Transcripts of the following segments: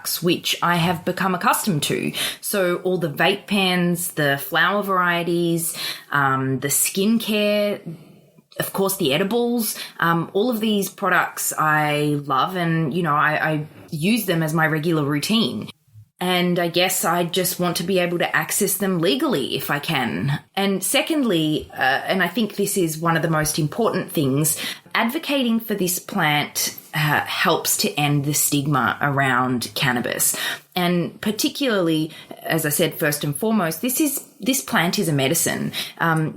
products, which I have become accustomed to. So all the vape pens, the flower varieties, the skincare, of course, the edibles, all of these products I love, and, I use them as my regular routine. And I guess I just want to be able to access them legally if I can. And secondly, and I think this is one of the most important things, advocating for this plant helps to end the stigma around cannabis. And particularly, as I said, first and foremost, this plant is a medicine.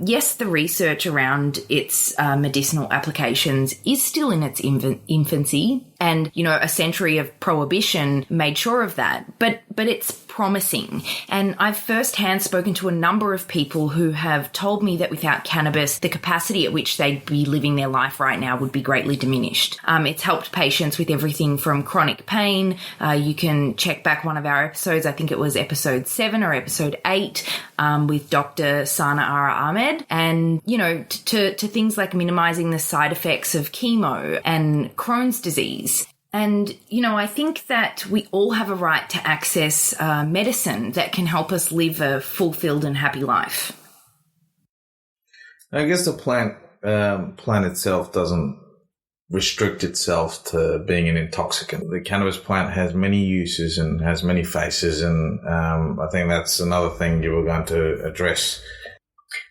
Yes, the research around its medicinal applications is still in its infancy, and a century of prohibition made sure of that. But it's promising. And I've firsthand spoken to a number of people who have told me that without cannabis, the capacity at which they'd be living their life right now would be greatly diminished. It's helped patients with everything from chronic pain. You can check back one of our episodes. I think it was episode 7 or episode 8 with Dr. Sana Ara Ahmed. And, to things like minimizing the side effects of chemo and Crohn's disease. And, I think that we all have a right to access medicine that can help us live a fulfilled and happy life. I guess the plant itself doesn't restrict itself to being an intoxicant. The cannabis plant has many uses and has many faces, and I think that's another thing you were going to address.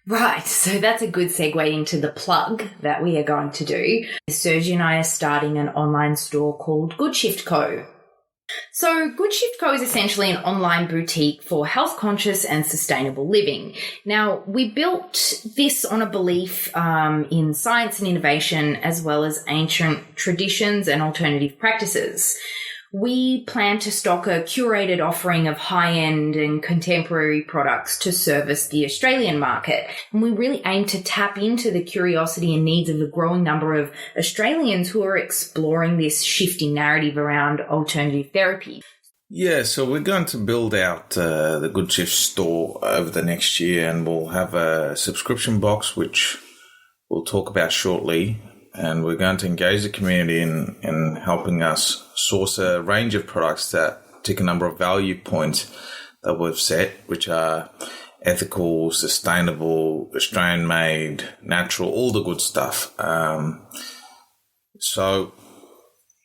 Right, so that's a good segue into the plug that we are going to do. Sergi and I are starting an online store called Goodshift Co. So Goodshift Co is essentially an online boutique for health-conscious and sustainable living. Now, we built this on a belief in science and innovation, as well as ancient traditions and alternative practices. We plan to stock a curated offering of high-end and contemporary products to service the Australian market. And we really aim to tap into the curiosity and needs of a growing number of Australians who are exploring this shifting narrative around alternative therapy. Yeah, so we're going to build out the Goodshift store over the next year, and we'll have a subscription box, which we'll talk about shortly. And we're going to engage the community in helping us source a range of products that tick a number of value points that we've set, which are ethical, sustainable, Australian-made, natural, all the good stuff. So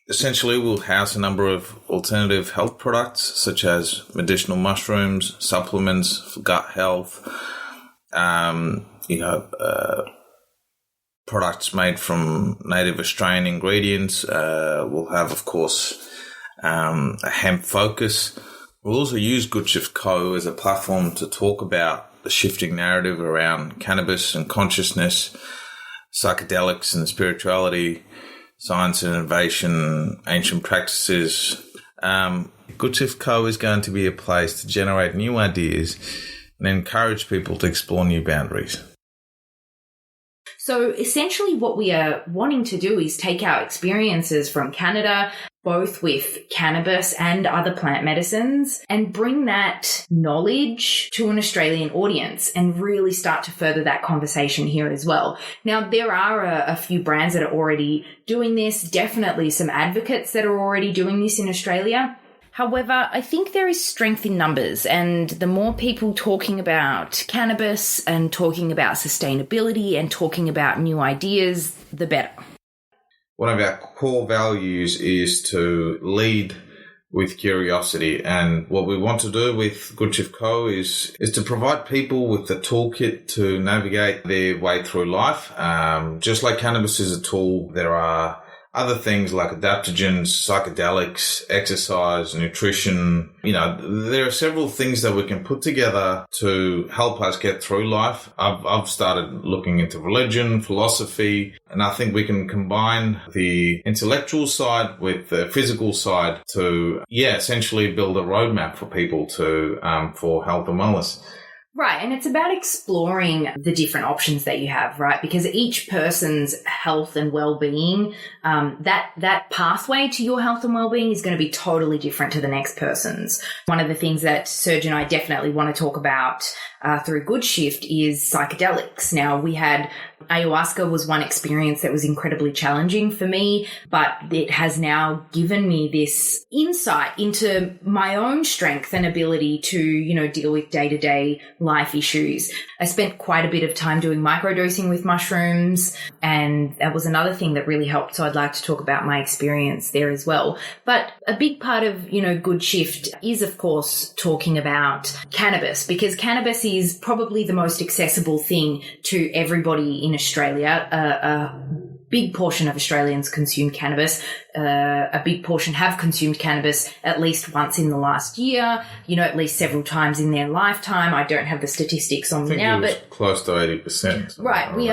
essentially, we'll house a number of alternative health products, such as medicinal mushrooms, supplements for gut health, products made from native Australian ingredients. We'll have, of course, a hemp focus. We'll also use Goodshift Co as a platform to talk about the shifting narrative around cannabis and consciousness, psychedelics and spirituality, science and innovation, ancient practices. Goodshift Co is going to be a place to generate new ideas and encourage people to explore new boundaries. So essentially what we are wanting to do is take our experiences from Canada, both with cannabis and other plant medicines, and bring that knowledge to an Australian audience and really start to further that conversation here as well. Now, there are a few brands that are already doing this, definitely some advocates that are already doing this in Australia. However, I think there is strength in numbers, and the more people talking about cannabis and talking about sustainability and talking about new ideas, the better. One of our core values is to lead with curiosity, and what we want to do with Goodshift Co is to provide people with the toolkit to navigate their way through life. Just like cannabis is a tool, there are other things like adaptogens, psychedelics, exercise, nutrition. There are several things that we can put together to help us get through life. I've started looking into religion, philosophy, and I think we can combine the intellectual side with the physical side to, essentially build a roadmap for people to, for health and wellness. Right. And it's about exploring the different options that you have, right? Because each person's health and well-being, that pathway to your health and well-being is going to be totally different to the next person's. One of the things that Serge and I definitely want to talk about through Goodshift is psychedelics. Now, we had ayahuasca was one experience that was incredibly challenging for me, but it has now given me this insight into my own strength and ability to, deal with day-to-day life issues. I spent quite a bit of time doing microdosing with mushrooms, and that was another thing that really helped. So I'd like to talk about my experience there as well. But a big part of, Goodshift is, of course, talking about cannabis, because cannabis is probably the most accessible thing to everybody in Australia. A big portion of Australians consume cannabis. A big portion have consumed cannabis at least once in the last year, at least several times in their lifetime. I don't have the statistics on me now, but close to 80%. Right. We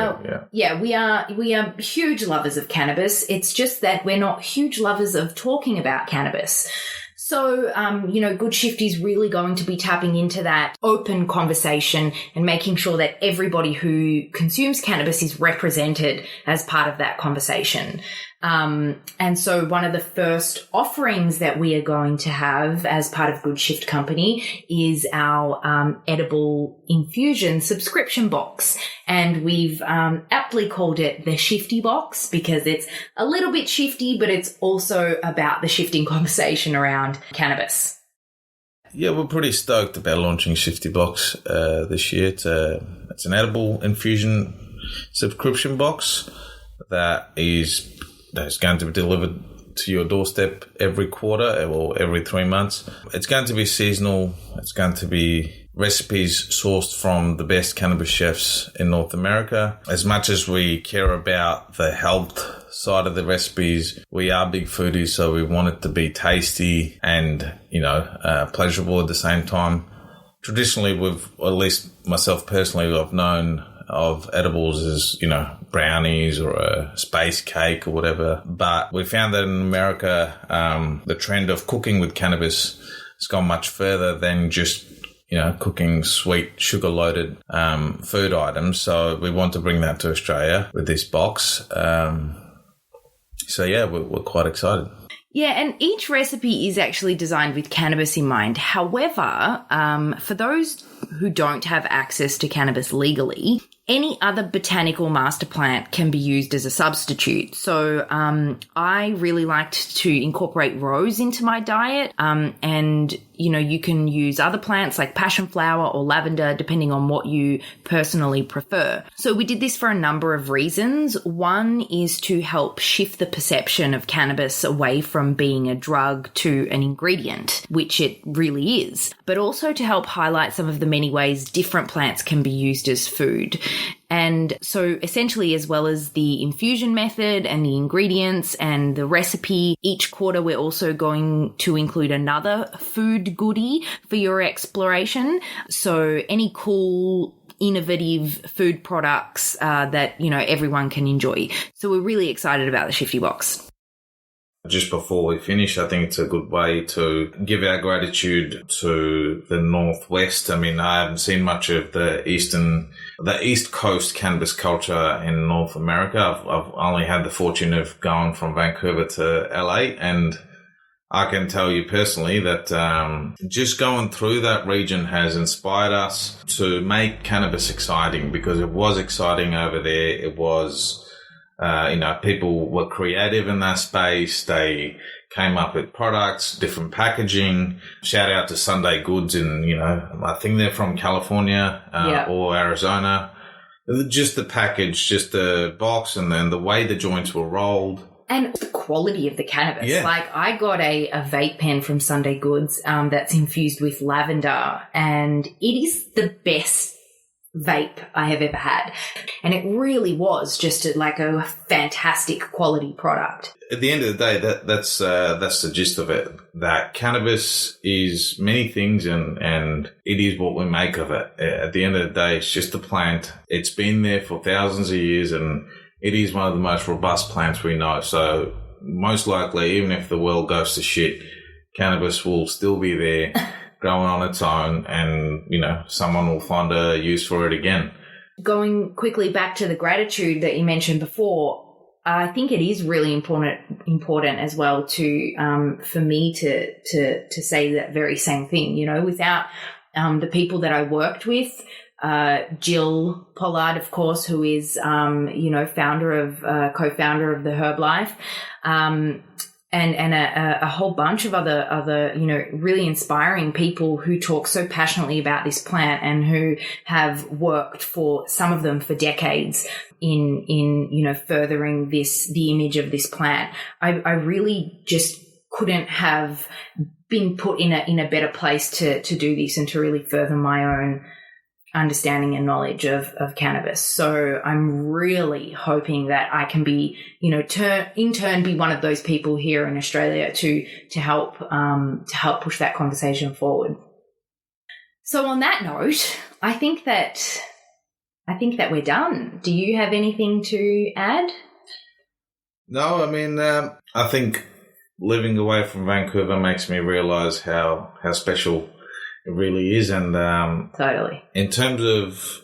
are huge lovers of cannabis. It's just that we're not huge lovers of talking about cannabis. So, Goodshift is really going to be tapping into that open conversation and making sure that everybody who consumes cannabis is represented as part of that conversation. And so one of the first offerings that we are going to have as part of Goodshift Company is our edible infusion subscription box. And we've aptly called it the Shifty Box because it's a little bit shifty, but it's also about the shifting conversation around cannabis. Yeah, we're pretty stoked about launching Shifty Box this year. It's an edible infusion subscription box that is going to be delivered to your doorstep every quarter or every 3 months. It's going to be seasonal. It's going to be recipes sourced from the best cannabis chefs in North America. As much as we care about the health side of the recipes, we are big foodies, so we want it to be tasty and, pleasurable at the same time. Traditionally, at least myself personally, I've known of edibles as, brownies or a space cake or whatever. But we found that in America, the trend of cooking with cannabis has gone much further than just, cooking sweet, sugar-loaded food items. So we want to bring that to Australia with this box. We're quite excited. Yeah, and each recipe is actually designed with cannabis in mind. However, for those who don't have access to cannabis legally, any other botanical master plant can be used as a substitute. So I really liked to incorporate rose into my diet, and you can use other plants like passion flower or lavender depending on what you personally prefer. So we did this for a number of reasons. One is to help shift the perception of cannabis away from being a drug to an ingredient, which it really is, but also to help highlight some of the many ways different plants can be used as food. And so essentially, as well as the infusion method and the ingredients and the recipe, each quarter we're also going to include another food goodie for your exploration. So any cool, innovative food products that, everyone can enjoy. So we're really excited about the Shifty Box. Just before we finish, I think it's a good way to give our gratitude to the Northwest. I mean, I haven't seen much of the East Coast cannabis culture in North America. I've only had the fortune of going from Vancouver to LA, and I can tell you personally that just going through that region has inspired us to make cannabis exciting, because it was exciting over there. It was... people were creative in that space. They came up with products, different packaging. Shout out to Sunday Goods I think they're from California or Arizona. Just the package, just the box, and then the way the joints were rolled. And the quality of the cannabis. Yeah. Like, I got a vape pen from Sunday Goods that's infused with lavender, and it is the best vape I have ever had. And it really was just a fantastic quality product. At the end of the day, that's the gist of it. That cannabis is many things, and it is what we make of it. At the end of the day, it's just a plant. It's been there for thousands of years, and it is one of the most robust plants we know. So most likely, even if the world goes to shit, cannabis will still be there. growing on its own, and, someone will find a use for it again. Going quickly back to the gratitude that you mentioned before, I think it is really important as well to for me to say that very same thing. Without the people that I worked with, Gill Pollard, of course, who is co-founder of the Herb Life, and a whole bunch of other really inspiring people who talk so passionately about this plant and who have worked, for some of them, for decades in furthering the image of this plant. I really just couldn't have been put in a better place to do this and to really further my own understanding and knowledge of cannabis. So I'm really hoping that I can be, in turn be one of those people here in Australia to help push that conversation forward. So on that note, I think that we're done. Do you have anything to add? No, I think living away from Vancouver makes me realize how special it really is. And totally. In terms of,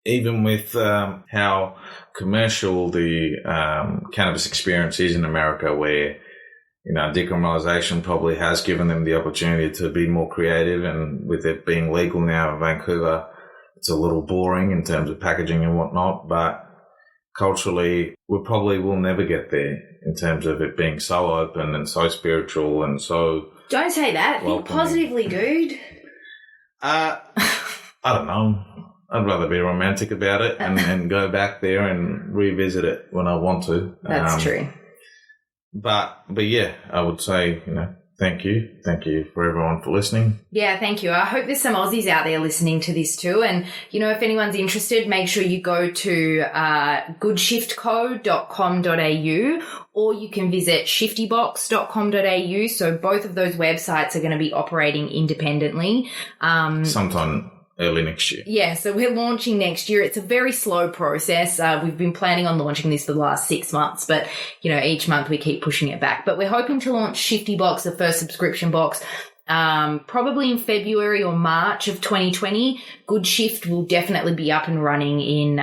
even with how commercial the cannabis experience is in America, where decriminalization probably has given them the opportunity to be more creative, and with it being legal now in Vancouver, it's a little boring in terms of packaging and whatnot, but culturally we probably will never get there in terms of it being so open and so spiritual and so... Don't say that. Think positively, dude. I don't know. I'd rather be romantic about it and go back there and revisit it when I want to. That's true. But yeah, I would say, thank you. Thank you for everyone for listening. Yeah, thank you. I hope there's some Aussies out there listening to this too. And, if anyone's interested, make sure you go to goodshiftco.com.au, or you can visit shiftybox.com.au. So both of those websites are going to be operating independently. Sometime early next year. Yeah, so we're launching next year. It's a very slow process. We've been planning on launching this for the last 6 months, but, each month we keep pushing it back. But we're hoping to launch Shifty Box, the first subscription box, probably in February or March of 2020. Good Shift will definitely be up and running in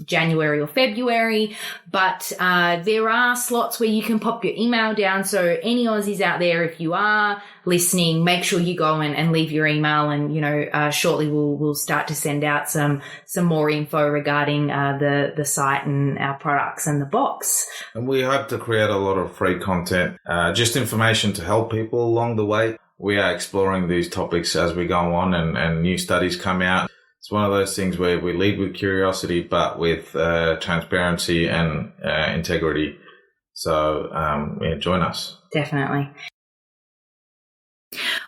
January or February, but there are slots where you can pop your email down. So any Aussies out there, if you are listening, make sure you go and leave your email, and shortly we'll start to send out some more info regarding the site and our products and the box. And we hope to create a lot of free content, just information to help people along the way. We are exploring these topics as we go on, and new studies come out. It's one of those things where we lead with curiosity, but with transparency and integrity. So, join us. Definitely.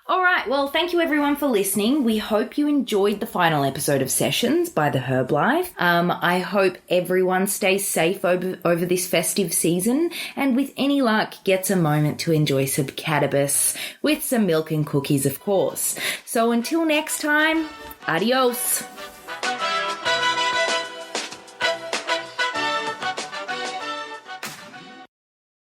All right. Well, thank you everyone for listening. We hope you enjoyed the final episode of Sessions by the Herb Life. I hope everyone stays safe over this festive season, and with any luck gets a moment to enjoy some cannabis with some milk and cookies, of course. So until next time, adios.